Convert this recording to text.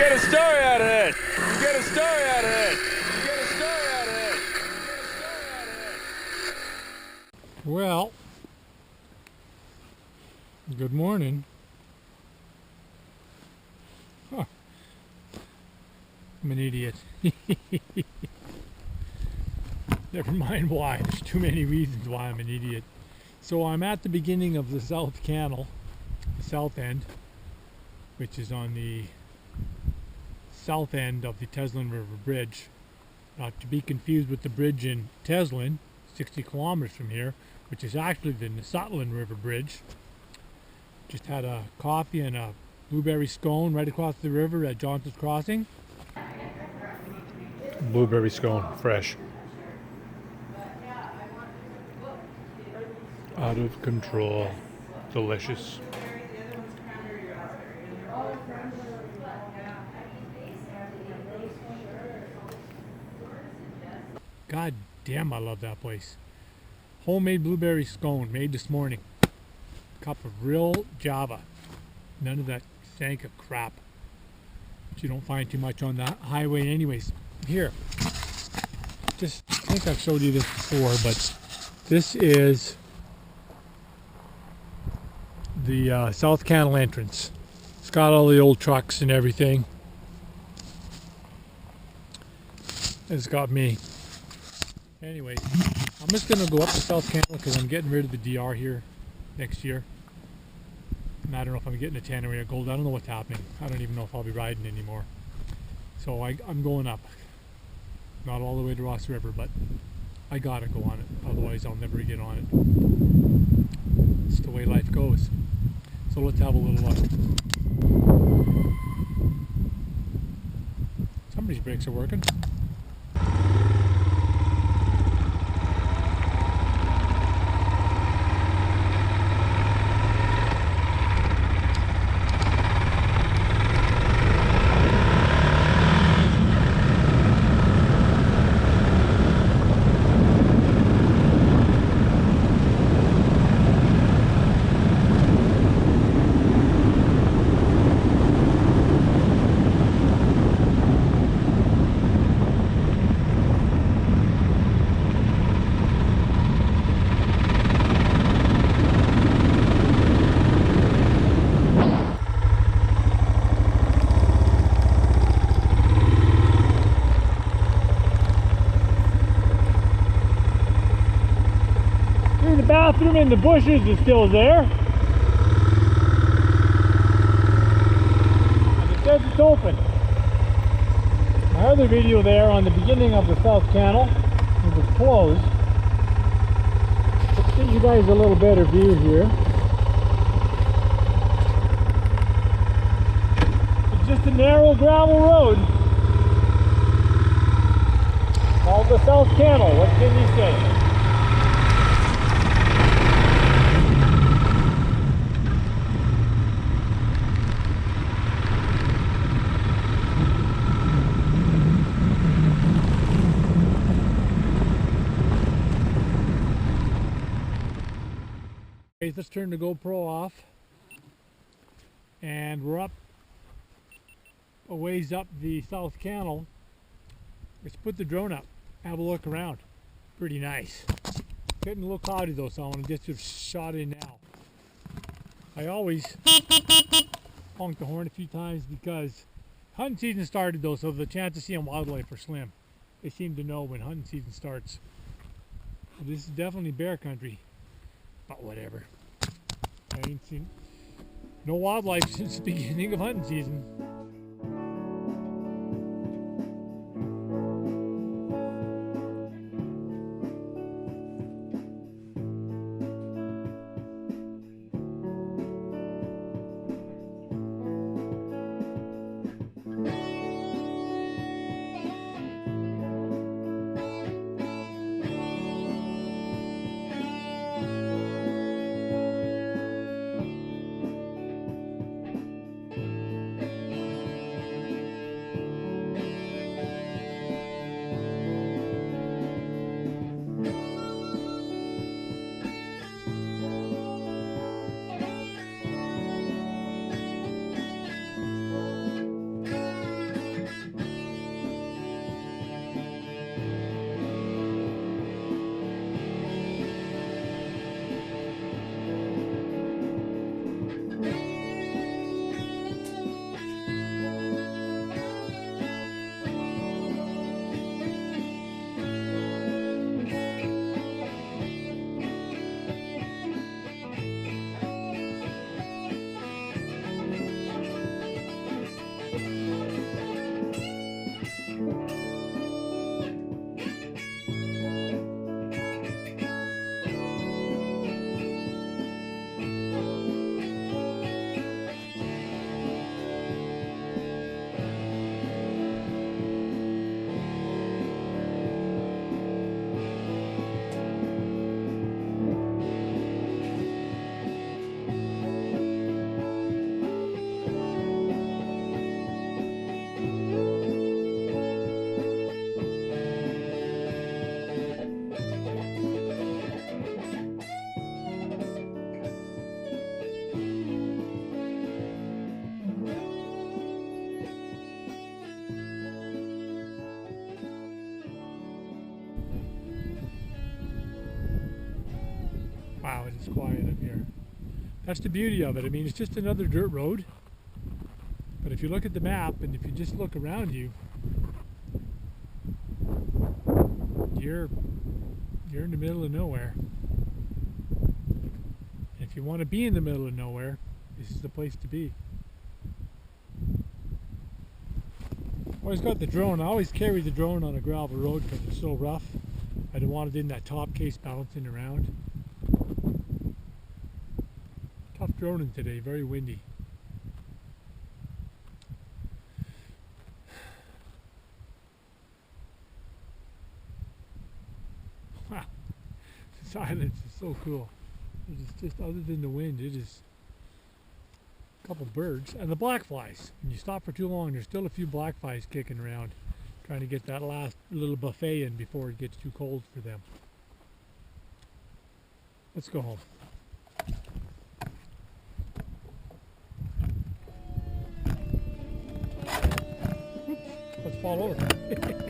get a story out of it. You get a story out of it. You get a story out of it. You get a story out of it. Well, good morning. Huh. I'm an idiot. Never mind why. There's too many reasons why I'm an idiot. So I'm at the beginning of the South Canal, the south end, which is on the south end of the Teslin River Bridge. Not to be confused with the bridge in Teslin, 60 kilometers from here, which is actually the Nesautlin River Bridge. Just had a coffee and a blueberry scone right across the river at Johnson's Crossing. Blueberry scone, fresh. Out of control. Delicious. God damn, I love that place. Homemade blueberry scone made this morning. Cup of real Java. None of that Sanka crap that you don't find too much on the highway anyways. Here, just, I think I've showed you this before, but this is the South Canal entrance. It's got all the old trucks and everything. It's got me. Anyways, I'm just going to go up the South Canal because I'm getting rid of the DR here next year. And I don't know if I'm getting a Tannery or Gold. I don't know what's happening. I don't even know if I'll be riding anymore. So I'm going up. Not all the way to Ross River, but I gotta go on it. Otherwise I'll never get on it. It's the way life goes. So let's have a little look. Somebody's brakes are working. The bathroom in the bushes is still there. And it says it's open. My other video there on the beginning of the South Canal, it was closed. Let's give you guys a little better view here. It's just a narrow gravel road called the South Canal. What can you say? Let's turn the GoPro off, and we're up a ways up the South Canal. Let's put the drone up, have a look around. Pretty nice. Getting a little cloudy though, so I want to get your shot in now. I always honk the horn a few times because hunting season started though, so the chance of seeing wildlife are slim. They seem to know when hunting season starts. This is definitely bear country. But whatever. I ain't seen no wildlife since the beginning of hunting season. It's quiet up here. That's the beauty of it. I mean, it's just another dirt road. But if you look at the map and if you just look around you, you're in the middle of nowhere. And if you want to be in the middle of nowhere, this is the place to be. Always got the drone. I always carry the drone on a gravel road because it's so rough. I don't want it in that top case bouncing around. Tough droning today, very windy. Wow, the silence is so cool. It is just, other than the wind, it is a couple birds and the black flies. When you stop for too long, there's still a few black flies kicking around, trying to get that last little buffet in before it gets too cold for them. Let's go home. Oops, let's fall over.